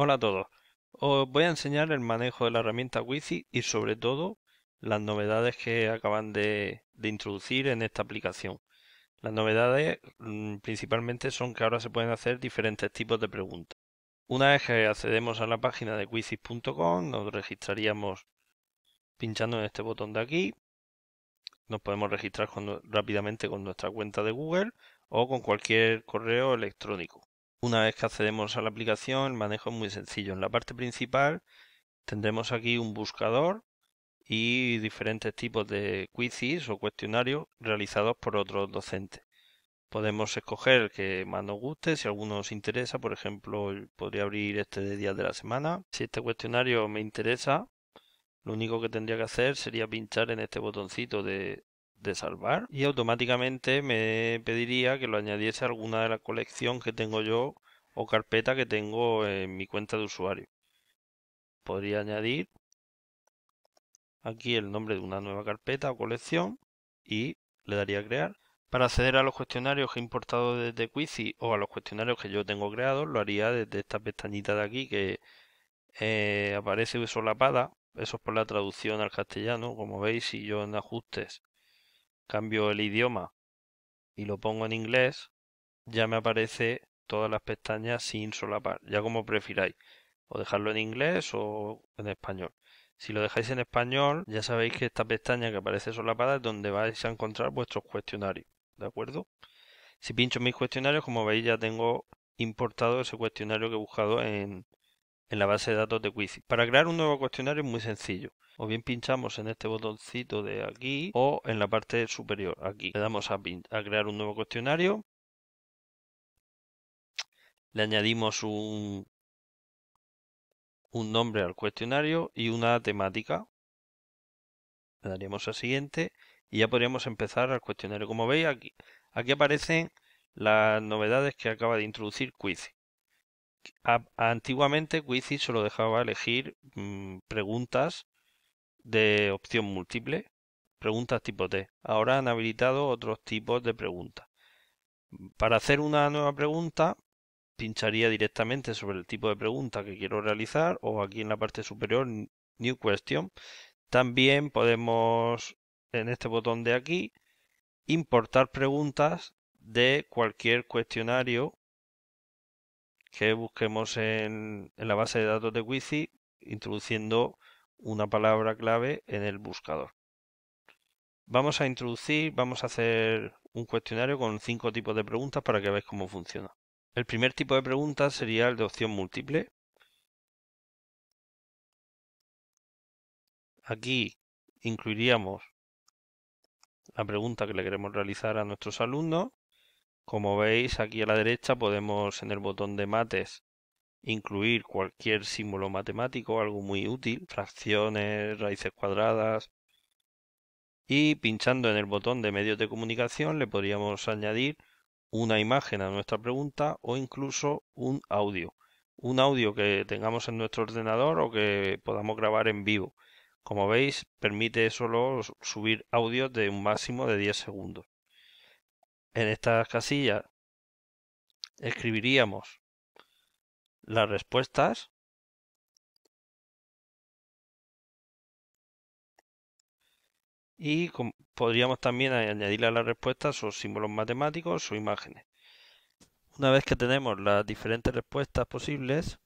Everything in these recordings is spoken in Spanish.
Hola a todos. Os voy a enseñar el manejo de la herramienta Quizy y sobre todo las novedades que acaban de introducir en esta aplicación. Las novedades principalmente son que ahora se pueden hacer diferentes tipos de preguntas. Una vez que accedemos a la página de quizy.com, nos registraríamos pinchando en este botón de aquí. Nos podemos registrar rápidamente con nuestra cuenta de Google o con cualquier correo electrónico. Una vez que accedemos a la aplicación, el manejo es muy sencillo. En la parte principal tendremos aquí un buscador y diferentes tipos de quizzes o cuestionarios realizados por otros docentes. Podemos escoger el que más nos guste, si alguno nos interesa, por ejemplo, podría abrir este de días de la semana. Si este cuestionario me interesa, lo único que tendría que hacer sería pinchar en este botoncito de salvar y automáticamente me pediría que lo añadiese a alguna de la colección que tengo yo o carpeta que tengo en mi cuenta de usuario. Podría añadir aquí el nombre de una nueva carpeta o colección y le daría a crear. Para acceder a los cuestionarios que he importado desde Quizy o a los cuestionarios que yo tengo creados, lo haría desde esta pestañita de aquí que aparece solapada. Eso es por la traducción al castellano. Como veis, si yo en ajustes cambio el idioma y lo pongo en inglés, ya me aparece todas las pestañas sin solapar, ya como prefiráis, o dejarlo en inglés o en español. Si lo dejáis en español, ya sabéis que esta pestaña que aparece solapada es donde vais a encontrar vuestros cuestionarios, ¿de acuerdo? Si pincho en mis cuestionarios, como veis, ya tengo importado ese cuestionario que he buscado en la base de datos de Quizy. Para crear un nuevo cuestionario es muy sencillo. O bien pinchamos en este botoncito de aquí o en la parte superior, aquí. Le damos a crear un nuevo cuestionario. Le añadimos un nombre al cuestionario y una temática. Le daríamos a siguiente y ya podríamos empezar al cuestionario. Como veis aquí aparecen las novedades que acaba de introducir Quizy. Antiguamente Quizy solo dejaba elegir preguntas de opción múltiple, preguntas tipo T. Ahora han habilitado otros tipos de preguntas. Para hacer una nueva pregunta, pincharía directamente sobre el tipo de pregunta que quiero realizar o aquí en la parte superior New Question. También podemos en este botón de aquí importar preguntas de cualquier cuestionario que busquemos en la base de datos de Quizy introduciendo una palabra clave en el buscador. Vamos a hacer un cuestionario con 5 tipos de preguntas para que veáis cómo funciona. El primer tipo de pregunta sería el de opción múltiple. Aquí incluiríamos la pregunta que le queremos realizar a nuestros alumnos. Como veis, aquí a la derecha podemos en el botón de mates incluir cualquier símbolo matemático, algo muy útil, fracciones, raíces cuadradas. Y pinchando en el botón de medios de comunicación le podríamos añadir una imagen a nuestra pregunta o incluso un audio. Un audio que tengamos en nuestro ordenador o que podamos grabar en vivo. Como veis, permite solo subir audios de un máximo de 10 segundos. En estas casillas escribiríamos las respuestas y podríamos también añadirle a las respuestas o símbolos matemáticos o imágenes. Una vez que tenemos las diferentes respuestas posibles,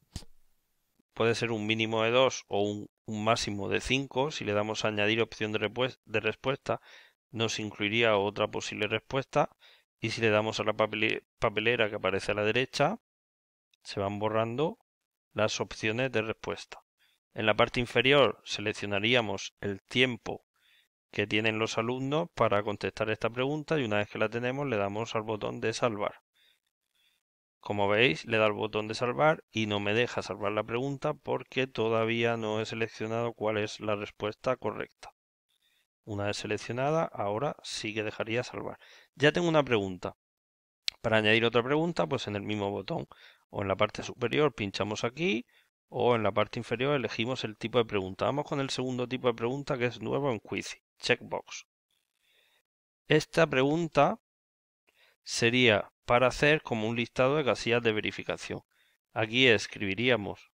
puede ser un mínimo de 2 o un máximo de 5. Si le damos a añadir opción de respuesta, nos incluiría otra posible respuesta. Y si le damos a la papelera que aparece a la derecha, se van borrando las opciones de respuesta. En la parte inferior seleccionaríamos el tiempo que tienen los alumnos para contestar esta pregunta y una vez que la tenemos le damos al botón de salvar. Como veis, le da al botón de salvar y no me deja salvar la pregunta porque todavía no he seleccionado cuál es la respuesta correcta. Una vez seleccionada, ahora sí que dejaría salvar. Ya tengo una pregunta. Para añadir otra pregunta, pues en el mismo botón o en la parte superior pinchamos aquí o en la parte inferior elegimos el tipo de pregunta. Vamos con el segundo tipo de pregunta que es nuevo en Quizy, checkbox. Esta pregunta sería para hacer como un listado de casillas de verificación. Aquí escribiríamos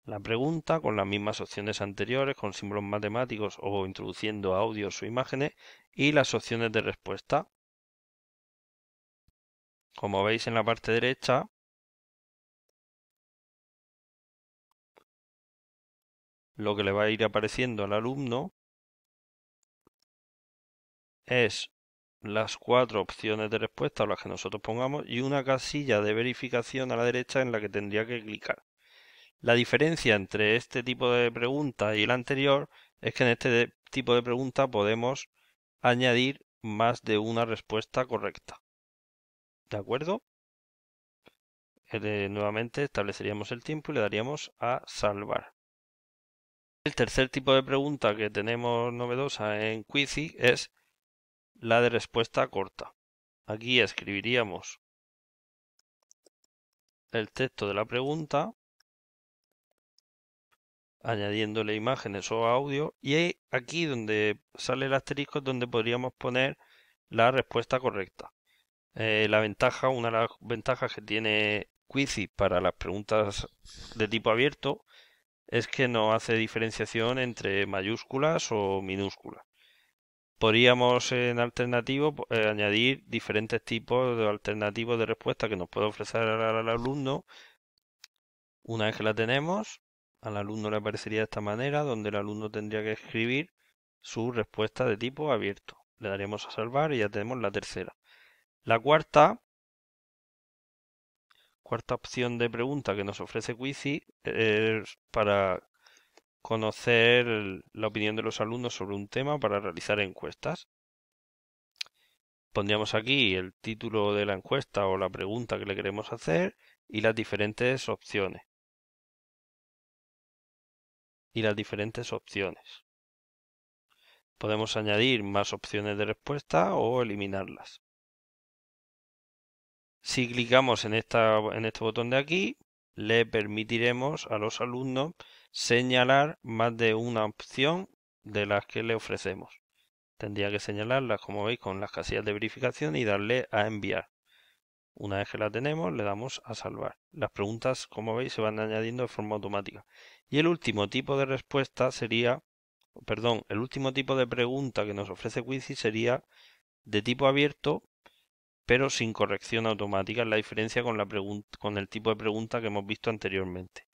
la pregunta con las mismas opciones anteriores, con símbolos matemáticos o introduciendo audios o imágenes, y las opciones de respuesta. Como veis en la parte derecha, lo que le va a ir apareciendo al alumno es las 4 opciones de respuesta o las que nosotros pongamos y una casilla de verificación a la derecha en la que tendría que clicar. La diferencia entre este tipo de pregunta y el anterior es que en este tipo de pregunta podemos añadir más de una respuesta correcta. ¿De acuerdo? Nuevamente estableceríamos el tiempo y le daríamos a salvar. El tercer tipo de pregunta que tenemos novedosa en Quizy es la de respuesta corta. Aquí escribiríamos el texto de la pregunta, añadiéndole imágenes o audio, y aquí donde sale el asterisco es donde podríamos poner la respuesta correcta. Una de las ventajas que tiene Quizy para las preguntas de tipo abierto es que no hace diferenciación entre mayúsculas o minúsculas. Podríamos en alternativo añadir diferentes tipos de alternativos de respuesta que nos puede ofrecer al alumno. Una vez que la tenemos, al alumno le aparecería de esta manera, donde el alumno tendría que escribir su respuesta de tipo abierto. Le daremos a salvar y ya tenemos la tercera. La cuarta opción de pregunta que nos ofrece Quizy es para conocer la opinión de los alumnos sobre un tema para realizar encuestas. Pondríamos aquí el título de la encuesta o la pregunta que le queremos hacer y las diferentes opciones. Podemos añadir más opciones de respuesta o eliminarlas. Si clicamos en este botón de aquí, le permitiremos a los alumnos señalar más de una opción de las que le ofrecemos. Tendría que señalarlas, como veis, con las casillas de verificación y darle a enviar. Una vez que la tenemos, le damos a salvar. Las preguntas, como veis, se van añadiendo de forma automática. Y el último tipo de respuesta sería, el último tipo de pregunta que nos ofrece Quizy sería de tipo abierto, pero sin corrección automática. Es la diferencia con el tipo de pregunta que hemos visto anteriormente.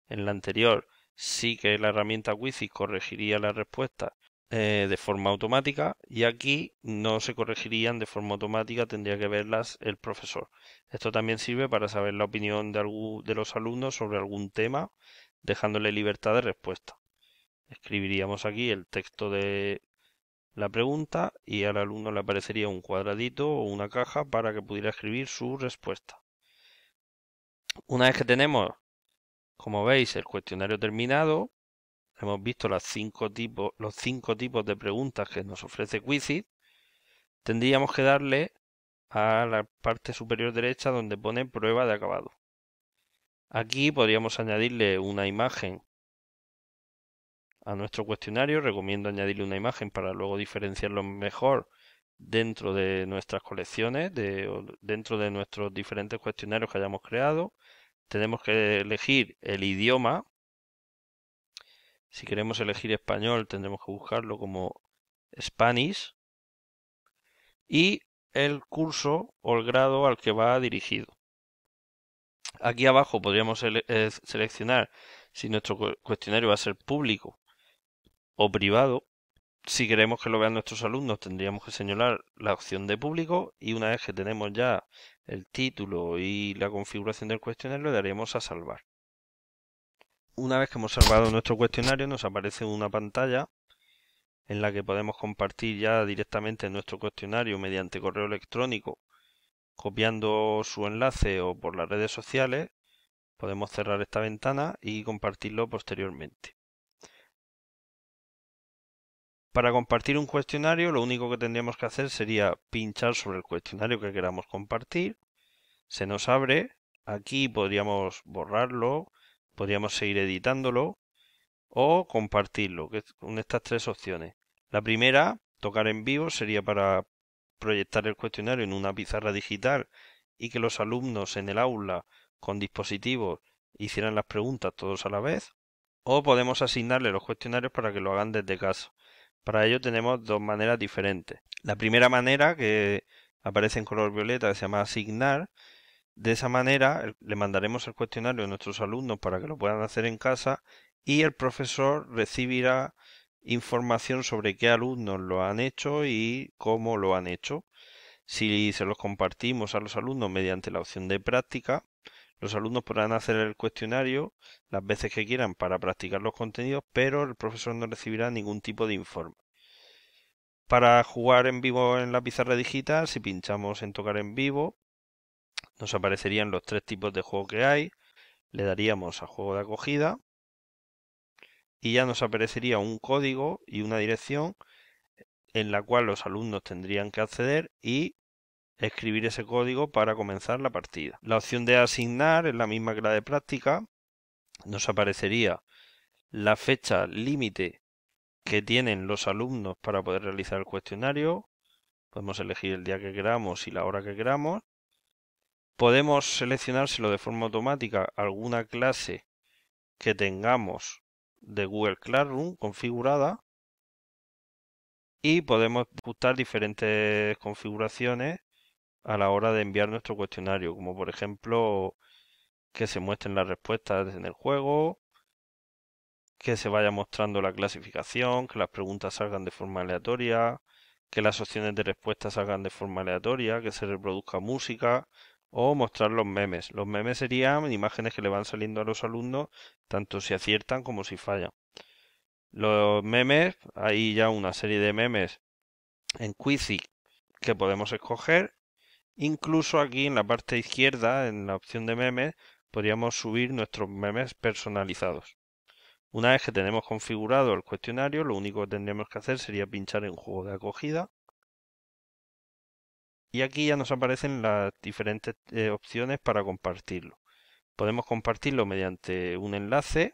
En la anterior sí que la herramienta Quizy corregiría la respuesta de forma automática y aquí no se corregirían de forma automática, tendría que verlas el profesor. Esto también sirve para saber la opinión de los alumnos sobre algún tema, dejándole libertad de respuesta. Escribiríamos aquí el texto de la pregunta y al alumno le aparecería un cuadradito o una caja para que pudiera escribir su respuesta. Una vez que tenemos, como veis, el cuestionario terminado, hemos visto los 5 tipos de preguntas que nos ofrece Quizy, tendríamos que darle a la parte superior derecha donde pone prueba de acabado. Aquí podríamos añadirle una imagen a nuestro cuestionario. Recomiendo añadirle una imagen para luego diferenciarlo mejor dentro de nuestras colecciones, dentro de nuestros diferentes cuestionarios que hayamos creado. Tenemos que elegir el idioma. Si queremos elegir español, tendremos que buscarlo como Spanish. Y el curso o el grado al que va dirigido. Aquí abajo podríamos seleccionar si nuestro cuestionario va a ser público o privado. Si queremos que lo vean nuestros alumnos, tendríamos que señalar la opción de público y una vez que tenemos ya el título y la configuración del cuestionario, le daremos a salvar. Una vez que hemos salvado nuestro cuestionario, nos aparece una pantalla en la que podemos compartir ya directamente nuestro cuestionario mediante correo electrónico, copiando su enlace o por las redes sociales. Podemos cerrar esta ventana y compartirlo posteriormente. Para compartir un cuestionario, lo único que tendríamos que hacer sería pinchar sobre el cuestionario que queramos compartir. Se nos abre. Aquí podríamos borrarlo, podríamos seguir editándolo o compartirlo, que es con estas 3 opciones. La primera, tocar en vivo, sería para proyectar el cuestionario en una pizarra digital y que los alumnos en el aula con dispositivos hicieran las preguntas todos a la vez. o podemos asignarle los cuestionarios para que lo hagan desde casa. Para ello tenemos dos maneras diferentes. La primera manera, que aparece en color violeta, que se llama asignar. De esa manera le mandaremos el cuestionario a nuestros alumnos para que lo puedan hacer en casa y el profesor recibirá información sobre qué alumnos lo han hecho y cómo lo han hecho. Si se los compartimos a los alumnos mediante la opción de práctica, los alumnos podrán hacer el cuestionario las veces que quieran para practicar los contenidos, pero el profesor no recibirá ningún tipo de informe. Para jugar en vivo en la pizarra digital, si pinchamos en tocar en vivo, nos aparecerían los tres tipos de juego que hay. Le daríamos a juego de acogida y ya nos aparecería un código y una dirección en la cual los alumnos tendrían que acceder y escribir ese código para comenzar la partida. La opción de asignar es la misma que la de práctica. Nos aparecería la fecha límite que tienen los alumnos para poder realizar el cuestionario. Podemos elegir el día que queramos y la hora que queramos. Podemos seleccionárselo de forma automática alguna clase que tengamos de Google Classroom configurada y podemos ajustar diferentes configuraciones a la hora de enviar nuestro cuestionario, como por ejemplo que se muestren las respuestas en el juego, que se vaya mostrando la clasificación, que las preguntas salgan de forma aleatoria, que las opciones de respuesta salgan de forma aleatoria, que se reproduzca música o mostrar los memes. Los memes serían imágenes que le van saliendo a los alumnos tanto si aciertan como si fallan. Los memes, hay ya una serie de memes en Quizy que podemos escoger. Incluso aquí en la parte izquierda, en la opción de memes, podríamos subir nuestros memes personalizados. Una vez que tenemos configurado el cuestionario, lo único que tendríamos que hacer sería pinchar en juego de acogida. Y aquí ya nos aparecen las diferentes opciones para compartirlo. Podemos compartirlo mediante un enlace.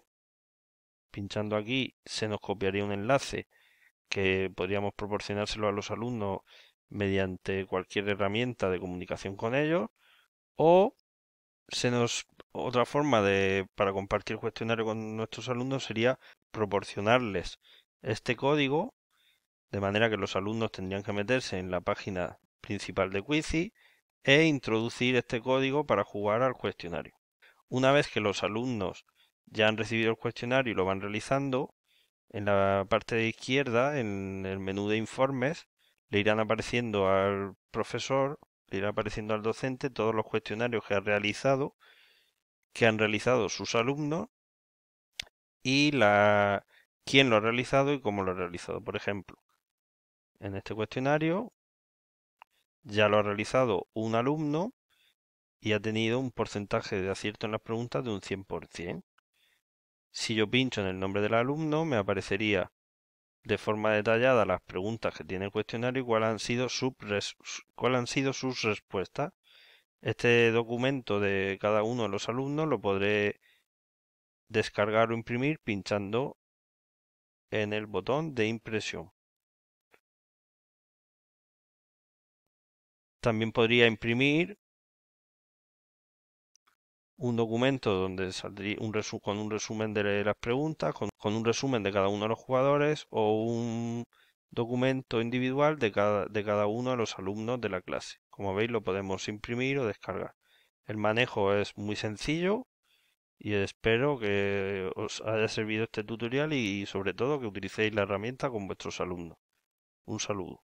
Pinchando aquí se nos copiaría un enlace que podríamos proporcionárselo a los alumnos mediante cualquier herramienta de comunicación con ellos. O otra forma para compartir el cuestionario con nuestros alumnos sería proporcionarles este código, de manera que los alumnos tendrían que meterse en la página principal de Quizy e introducir este código para jugar al cuestionario. Una vez que los alumnos ya han recibido el cuestionario y lo van realizando, en la parte de izquierda, en el menú de informes, le irán apareciendo al profesor, le irá apareciendo al docente todos los cuestionarios que han realizado sus alumnos y quién lo ha realizado y cómo lo ha realizado. Por ejemplo, en este cuestionario ya lo ha realizado un alumno y ha tenido un porcentaje de acierto en las preguntas de un 100%. Si yo pincho en el nombre del alumno, me aparecería de forma detallada las preguntas que tiene el cuestionario y cuáles han sido sus respuestas. Este documento de cada uno de los alumnos lo podré descargar o imprimir pinchando en el botón de impresión. También podría imprimir un documento donde saldría con un resumen de las preguntas, con un resumen de cada uno de los jugadores o un documento individual de cada uno de los alumnos de la clase. Como veis, lo podemos imprimir o descargar. El manejo es muy sencillo y espero que os haya servido este tutorial y sobre todo que utilicéis la herramienta con vuestros alumnos. Un saludo.